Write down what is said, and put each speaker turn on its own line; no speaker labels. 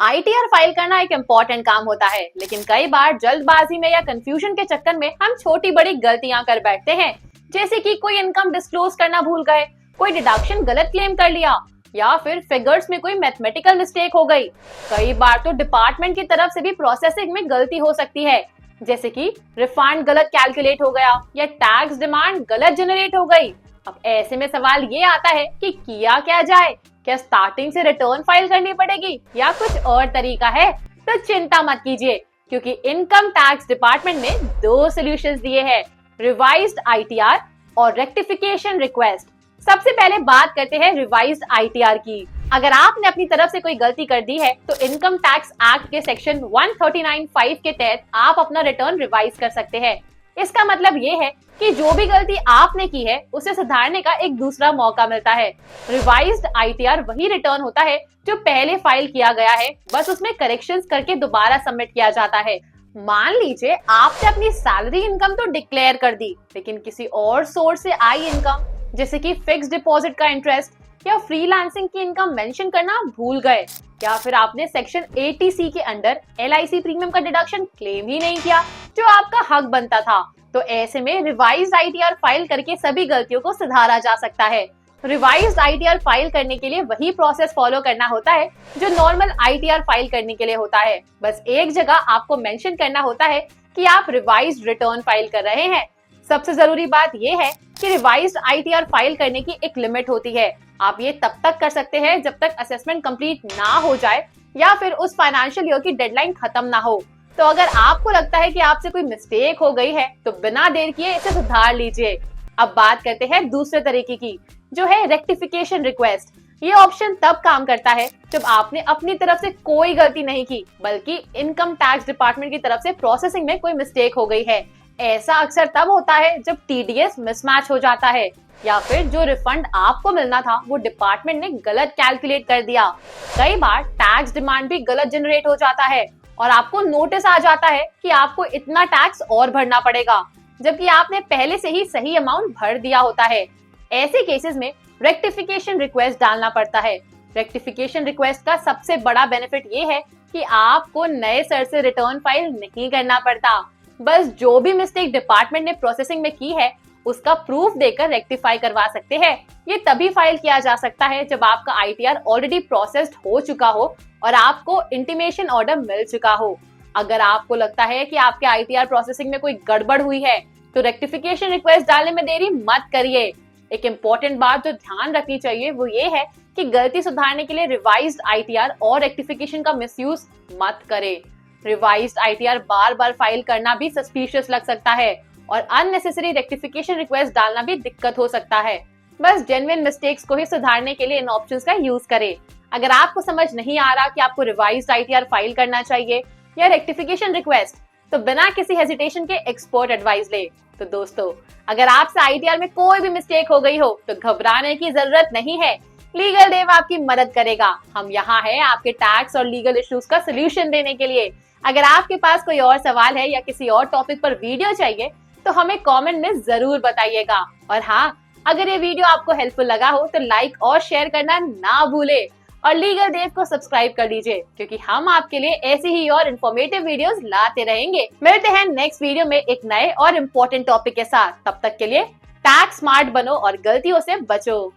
ITR file करना एक important काम होता है, लेकिन कई बार जल्दबाजी में या कंफ्यूजन के चक्कर में हम छोटी बड़ी गलतियां कर बैठते हैं। जैसे कि कोई इनकम डिस्क्लोज करना भूल गए, कोई डिडक्शन गलत क्लेम कर लिया, या फिर फिगर्स में कोई मैथमेटिकल मिस्टेक हो गई। कई बार तो डिपार्टमेंट की तरफ से भी प्रोसेसिंग में गलती हो सकती है, जैसे कि रिफंड गलत कैलकुलेट हो गया या टैक्स डिमांड गलत जनरेट हो गई। अब ऐसे में सवाल ये आता है कि किया क्या जाए? क्या स्टार्टिंग से रिटर्न फाइल करनी पड़ेगी या कुछ और तरीका है? तो चिंता मत कीजिए, क्योंकि इनकम टैक्स डिपार्टमेंट ने दो सॉल्यूशंस दिए हैं, रिवाइज्ड आईटीआर और रेक्टिफिकेशन रिक्वेस्ट। सबसे पहले बात करते हैं रिवाइज्ड आईटीआर की। अगर आपने अपनी तरफ से कोई गलती कर दी है तो इनकम टैक्स एक्ट के सेक्शन 139(5) के तहत आप अपना रिटर्न रिवाइज कर सकते हैं। इसका मतलब ये है कि जो भी गलती आपने की है उसे सुधारने का एक दूसरा मौका मिलता है। रिवाइज्ड आईटीआर वही रिटर्न होता है जो पहले फाइल किया गया है, बस उसमें करेक्शंस करके दोबारा सबमिट किया जाता है। मान लीजिए आपने अपनी सैलरी इनकम तो डिक्लेयर कर दी, लेकिन किसी और सोर्स से आई इनकम जैसे कि फिक्स डिपॉजिट का इंटरेस्ट या फ्रीलांसिंग की इनकम मेंशन करना भूल गए, या फिर आपने सेक्शन 80C के अंडर LIC प्रीमियम का डिडक्शन क्लेम ही नहीं किया जो आपका हक बनता था, तो ऐसे में रिवाइज्ड आईटीआर फाइल करके सभी गलतियों को सुधारा जा सकता है। रिवाइज्ड आईटीआर फाइल करने के लिए वही प्रोसेस फॉलो करना होता है जो नॉर्मल आईटीआर फाइल करने के लिए होता है। बस एक जगह आपको मेंशन करना होता है कि आप रिवाइज्ड रिटर्न फाइल कर रहे हैं। सबसे जरूरी बात यह है कि रिवाइज्ड आईटीआर फाइल करने की एक लिमिट होती है। आप ये तब तक कर सकते हैं जब तक असेसमेंट कंप्लीट ना हो जाए या फिर उस फाइनेंशियल ईयर की डेडलाइन खत्म ना हो। तो अगर आपको लगता है कि आपसे कोई मिस्टेक हो गई है तो बिना देर किए इसे सुधार लीजिए। अब बात करते हैं दूसरे तरीके की, जो है रेक्टिफिकेशन रिक्वेस्ट। ये ऑप्शन तब काम करता है जब आपने अपनी तरफ से कोई गलती नहीं की, बल्कि इनकम टैक्स डिपार्टमेंट की तरफ से प्रोसेसिंग में कोई मिस्टेक हो गई है। ऐसा अक्सर तब होता है जब TDS मिसमैच हो जाता है, या फिर जो रिफंड आपको मिलना था वो डिपार्टमेंट ने गलत कैलकुलेट कर दिया। कई बार टैक्स डिमांड भी गलत जनरेट हो जाता है और आपको नोटिस आ जाता है कि आपको इतना टैक्स और भरना पड़ेगा, जबकि आपने पहले से ही सही अमाउंट भर दिया होता है। ऐसे केसेस में रेक्टिफिकेशन रिक्वेस्ट डालना पड़ता है। रेक्टिफिकेशन रिक्वेस्ट का सबसे बड़ा बेनिफिट ये है कि आपको नए सर से रिटर्न फाइल नहीं करना पड़ता, बस जो भी मिस्टेक डिपार्टमेंट ने प्रोसेसिंग में की है उसका प्रूफ देकर रेक्टिफाई करवा सकते हैं। ये तभी फाइल किया जा सकता है जब आपका आईटीआर ऑलरेडी प्रोसेस्ड हो चुका हो और आपको इंटीमेशन ऑर्डर मिल चुका हो। अगर आपको लगता है कि आपके आईटीआर प्रोसेसिंग में कोई गड़बड़ हुई है तो रेक्टिफिकेशन रिक्वेस्ट डालने में देरी मत करिए। एक इम्पोर्टेंट बात जो ध्यान रखनी चाहिए वो ये है कि गलती सुधारने के लिए रिवाइज्ड आईटीआर और रेक्टिफिकेशन का मिसयूज मत करें। रिवाइज्ड आईटीआर बार बार फाइल करना भी सस्पिशियस लग सकता है और अननेसेसरी रेक्टिफिकेशन रिक्वेस्ट डालना भी दिक्कत हो सकता है। बस जेन्युइन मिस्टेक्स को ही सुधारने के लिए इन ऑप्शंस का यूज करें। अगर आपको समझ नहीं आ रहा कि आपको रिवाइज्ड आईटीआर फाइल करना चाहिए या रेक्टिफिकेशन रिक्वेस्ट, तो बिना किसी हेजिटेशन के एक्सपर्ट एडवाइस ले। तो दोस्तों, अगर आपसे आईटीआर में कोई भी मिस्टेक हो गई हो तो घबराने की जरूरत नहीं है, लीगल देव आपकी मदद करेगा। हम यहाँ हैं आपके टैक्स और लीगल इश्यूज का सोल्यूशन देने के लिए। अगर आपके पास कोई और सवाल है या किसी और टॉपिक पर वीडियो चाहिए तो हमें कमेंट में जरूर बताइएगा। और हाँ, अगर ये वीडियो आपको हेल्पफुल लगा हो तो लाइक और शेयर करना ना भूले और लीगल देव को सब्सक्राइब कर लीजिए, क्योंकि हम आपके लिए ऐसी ही और इन्फॉर्मेटिव वीडियोस लाते रहेंगे। मिलते हैं नेक्स्ट वीडियो में एक नए और इम्पोर्टेंट टॉपिक के साथ। तब तक के लिए टैक्स स्मार्ट बनो और गलतियों से बचो।